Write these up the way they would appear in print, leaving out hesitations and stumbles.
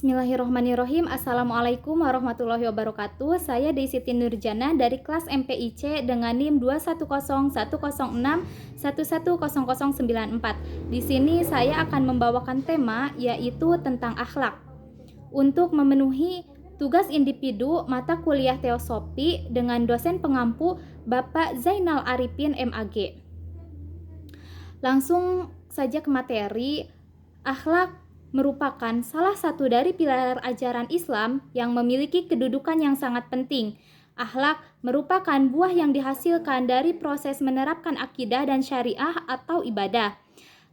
Bismillahirrahmanirrahim. Assalamualaikum warahmatullahi wabarakatuh. Saya Deisiti Nurjana dari kelas MPIC dengan NIM 2101061100094. Di sini saya akan membawakan tema yaitu tentang akhlak. Untuk memenuhi tugas individu mata kuliah teosofi dengan dosen pengampu Bapak Zainal Arifin MAG. Langsung saja ke materi. Akhlak merupakan salah satu dari pilar ajaran Islam yang memiliki kedudukan yang sangat penting. Akhlak merupakan buah yang dihasilkan dari proses menerapkan akidah dan syariah atau ibadah.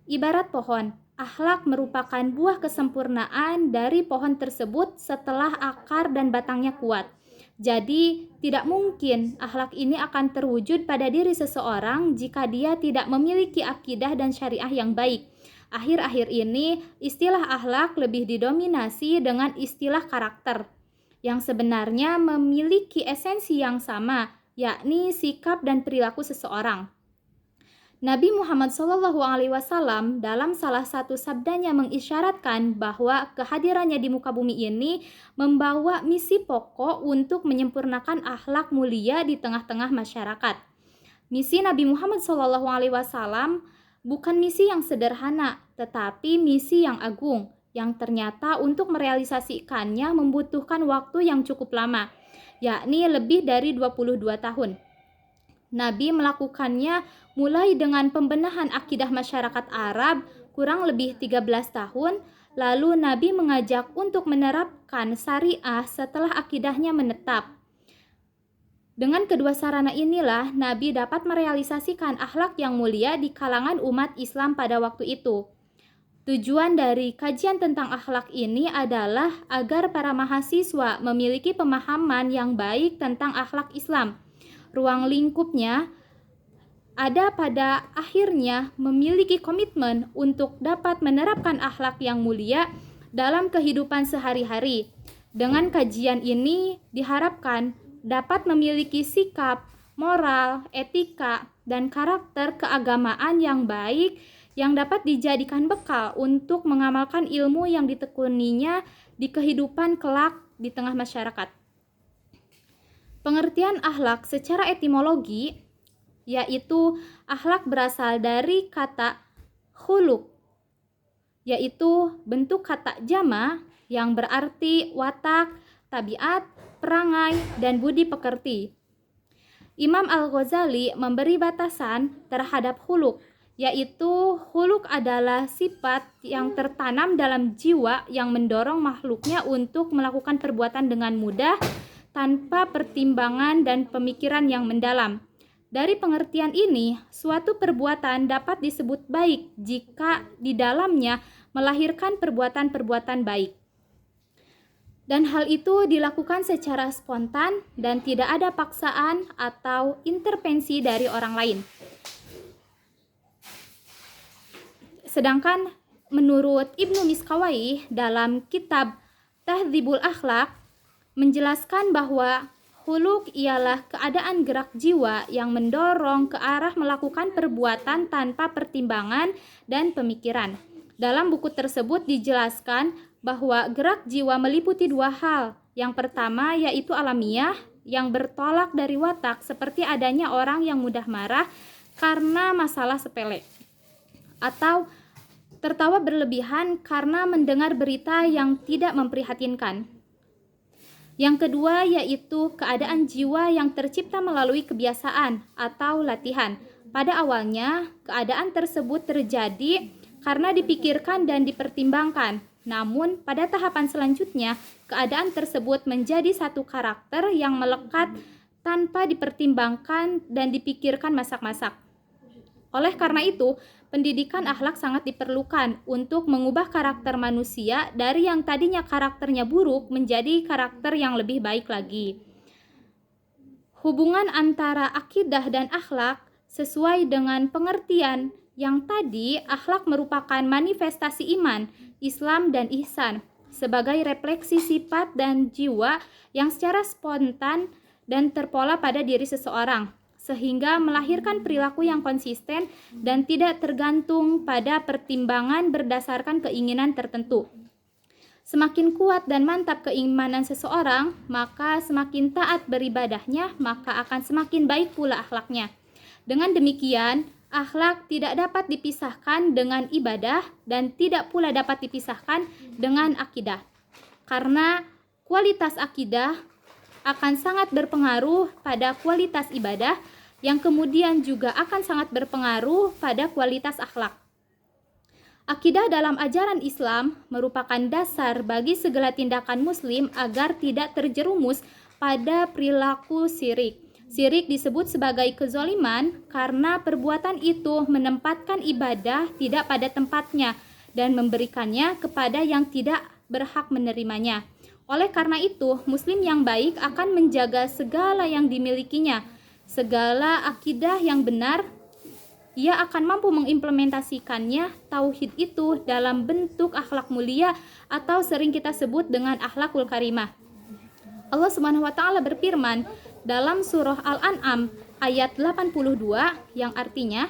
Ibarat pohon, akhlak merupakan buah kesempurnaan dari pohon tersebut setelah akar dan batangnya kuat. Jadi, tidak mungkin akhlak ini akan terwujud pada diri seseorang jika dia tidak memiliki akidah dan syariah yang baik. Akhir-akhir ini, istilah akhlak lebih didominasi dengan istilah karakter, yang sebenarnya memiliki esensi yang sama, yakni sikap dan perilaku seseorang. Nabi Muhammad SAW dalam salah satu sabdanya mengisyaratkan bahwa kehadirannya di muka bumi ini membawa misi pokok untuk menyempurnakan akhlak mulia di tengah-tengah masyarakat. Misi Nabi Muhammad SAW bukan misi yang sederhana, tetapi misi yang agung, yang ternyata untuk merealisasikannya membutuhkan waktu yang cukup lama, yakni lebih dari 22 tahun. Nabi melakukannya mulai dengan pembenahan akidah masyarakat Arab kurang lebih 13 tahun, lalu Nabi mengajak untuk menerapkan syariah setelah akidahnya menetap. Dengan kedua sarana inilah Nabi dapat merealisasikan akhlak yang mulia di kalangan umat Islam pada waktu itu. Tujuan dari kajian tentang akhlak ini adalah agar para mahasiswa memiliki pemahaman yang baik tentang akhlak Islam. Ruang lingkupnya ada pada akhirnya memiliki komitmen untuk dapat menerapkan akhlak yang mulia dalam kehidupan sehari-hari. Dengan kajian ini diharapkan dapat memiliki sikap, moral, etika, dan karakter keagamaan yang baik yang dapat dijadikan bekal untuk mengamalkan ilmu yang ditekuninya di kehidupan kelak di tengah masyarakat. Pengertian akhlak secara etimologi yaitu akhlak berasal dari kata khuluq, yaitu bentuk kata jama yang berarti watak, tabiat, perangai, dan budi pekerti. Imam Al-Ghazali memberi batasan terhadap khuluq, yaitu khuluq adalah sifat yang tertanam dalam jiwa yang mendorong makhluknya untuk melakukan perbuatan dengan mudah tanpa pertimbangan dan pemikiran yang mendalam. Dari pengertian ini, suatu perbuatan dapat disebut baik jika di dalamnya melahirkan perbuatan-perbuatan baik. Dan hal itu dilakukan secara spontan dan tidak ada paksaan atau intervensi dari orang lain. Sedangkan menurut Ibnu Miskawayh dalam kitab Tahdzibul Akhlaq menjelaskan bahwa khuluq ialah keadaan gerak jiwa yang mendorong ke arah melakukan perbuatan tanpa pertimbangan dan pemikiran. Dalam buku tersebut dijelaskan bahwa gerak jiwa meliputi dua hal. Yang pertama yaitu alamiah yang bertolak dari watak, seperti adanya orang yang mudah marah karena masalah sepele, atau tertawa berlebihan karena mendengar berita yang tidak memprihatinkan. Yang kedua yaitu keadaan jiwa yang tercipta melalui kebiasaan atau latihan. Pada awalnya, keadaan tersebut terjadi karena dipikirkan dan dipertimbangkan. Namun, pada tahapan selanjutnya, keadaan tersebut menjadi satu karakter yang melekat tanpa dipertimbangkan dan dipikirkan masak-masak. Oleh karena itu, pendidikan akhlak sangat diperlukan untuk mengubah karakter manusia dari yang tadinya karakternya buruk menjadi karakter yang lebih baik lagi. Hubungan antara akidah dan akhlak sesuai dengan pengertian yang tadi, akhlak merupakan manifestasi iman, Islam, dan ihsan sebagai refleksi sifat dan jiwa yang secara spontan dan terpola pada diri seseorang, sehingga melahirkan perilaku yang konsisten dan tidak tergantung pada pertimbangan berdasarkan keinginan tertentu. Semakin kuat dan mantap keimanan seseorang, maka semakin taat beribadahnya, maka akan semakin baik pula akhlaknya. Dengan demikian, akhlak tidak dapat dipisahkan dengan ibadah dan tidak pula dapat dipisahkan dengan akidah. Karena kualitas akidah akan sangat berpengaruh pada kualitas ibadah, yang kemudian juga akan sangat berpengaruh pada kualitas akhlak. Akidah dalam ajaran Islam merupakan dasar bagi segala tindakan muslim agar tidak terjerumus pada perilaku syirik. Syirik disebut sebagai kezaliman karena perbuatan itu menempatkan ibadah tidak pada tempatnya dan memberikannya kepada yang tidak berhak menerimanya. Oleh karena itu, muslim yang baik akan menjaga segala yang dimilikinya, segala akidah yang benar. Ia akan mampu mengimplementasikannya tauhid itu dalam bentuk akhlak mulia atau sering kita sebut dengan akhlakul karimah. Allah Subhanahu wa taala berfirman dalam surah Al-An'am ayat 82 yang artinya,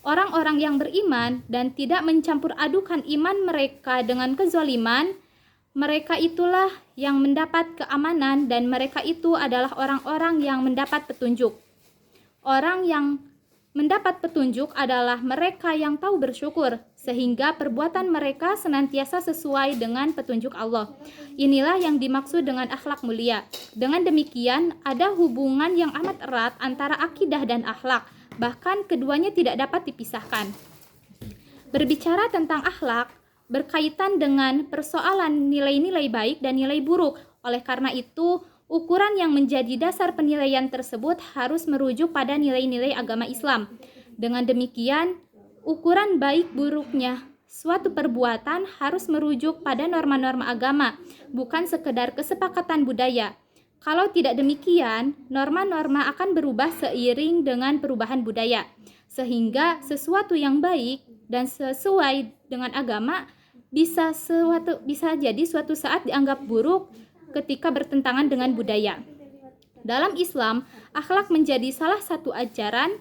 orang-orang yang beriman dan tidak mencampur adukan iman mereka dengan kezaliman, mereka itulah yang mendapat keamanan dan mereka itu adalah orang-orang yang mendapat petunjuk. Orang yang mendapat petunjuk adalah mereka yang tahu bersyukur, sehingga perbuatan mereka senantiasa sesuai dengan petunjuk Allah. Inilah yang dimaksud dengan akhlak mulia. Dengan demikian, ada hubungan yang amat erat antara akidah dan akhlak, bahkan keduanya tidak dapat dipisahkan. Berbicara tentang akhlak, berkaitan dengan persoalan nilai-nilai baik dan nilai buruk. Oleh karena itu, ukuran yang menjadi dasar penilaian tersebut harus merujuk pada nilai-nilai agama Islam. Dengan demikian, ukuran baik buruknya suatu perbuatan harus merujuk pada norma-norma agama, bukan sekedar kesepakatan budaya. Kalau tidak demikian, norma-norma akan berubah seiring dengan perubahan budaya, sehingga sesuatu yang baik dan sesuai dengan agama bisa jadi suatu saat dianggap buruk ketika bertentangan dengan budaya. Dalam Islam, akhlak menjadi salah satu ajaran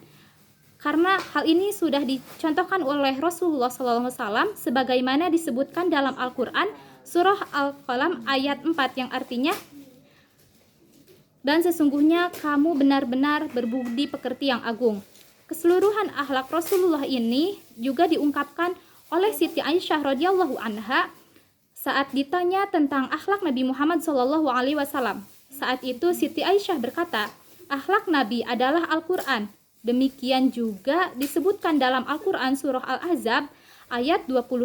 karena hal ini sudah dicontohkan oleh Rasulullah SAW sebagaimana disebutkan dalam Al-Quran surah Al-Qalam ayat 4 yang artinya, dan sesungguhnya kamu benar-benar berbudi pekerti yang agung. Keseluruhan akhlak Rasulullah ini juga diungkapkan oleh Siti Aisyah radhiyallahu anha saat ditanya tentang akhlak Nabi Muhammad SAW. Saat itu Siti Aisyah berkata, akhlak Nabi adalah Al-Quran. Demikian juga disebutkan dalam Al-Quran surah Al-Ahzab ayat 21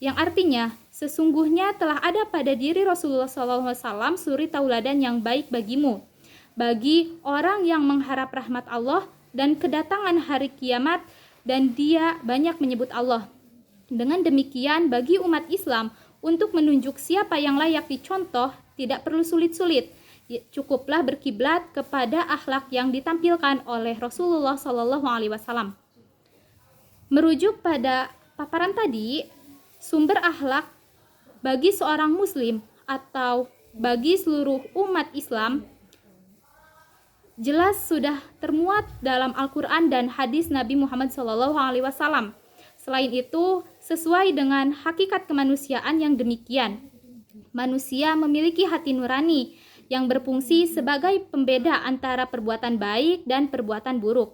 yang artinya, sesungguhnya telah ada pada diri Rasulullah SAW suri tauladan yang baik bagimu, bagi orang yang mengharap rahmat Allah dan kedatangan hari kiamat, dan dia banyak menyebut Allah. Dengan demikian, bagi umat Islam, untuk menunjuk siapa yang layak dicontoh, tidak perlu sulit-sulit. Cukuplah berkiblat kepada akhlak yang ditampilkan oleh Rasulullah SAW. Merujuk pada paparan tadi, sumber akhlak bagi seorang muslim atau bagi seluruh umat Islam jelas sudah termuat dalam Al-Quran dan hadis Nabi Muhammad SAW. Selain itu, sesuai dengan hakikat kemanusiaan yang demikian, manusia memiliki hati nurani yang berfungsi sebagai pembeda antara perbuatan baik dan perbuatan buruk.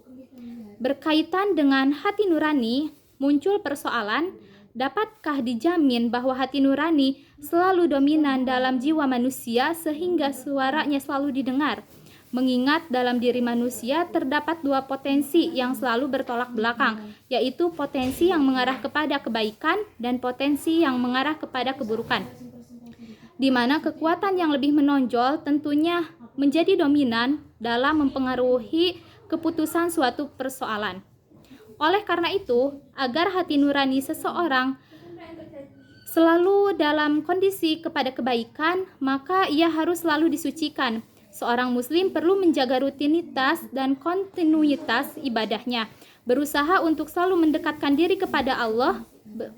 Berkaitan dengan hati nurani, muncul persoalan, dapatkah dijamin bahwa hati nurani selalu dominan dalam jiwa manusia sehingga suaranya selalu didengar? Mengingat dalam diri manusia terdapat dua potensi yang selalu bertolak belakang, yaitu potensi yang mengarah kepada kebaikan dan potensi yang mengarah kepada keburukan. Di mana kekuatan yang lebih menonjol tentunya menjadi dominan dalam mempengaruhi keputusan suatu persoalan. Oleh karena itu, agar hati nurani seseorang selalu dalam kondisi kepada kebaikan, maka ia harus selalu disucikan. Seorang muslim perlu menjaga rutinitas dan kontinuitas ibadahnya, berusaha untuk selalu mendekatkan diri kepada Allah,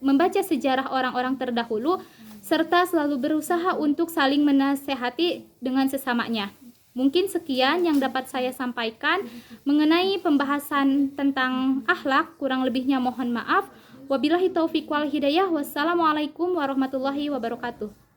membaca sejarah orang-orang terdahulu, serta selalu berusaha untuk saling menasehati dengan sesamanya. Mungkin sekian yang dapat saya sampaikan mengenai pembahasan tentang akhlak, kurang lebihnya mohon maaf. Wabillahi taufiq wal hidayah. Wassalamualaikum warahmatullahi wabarakatuh.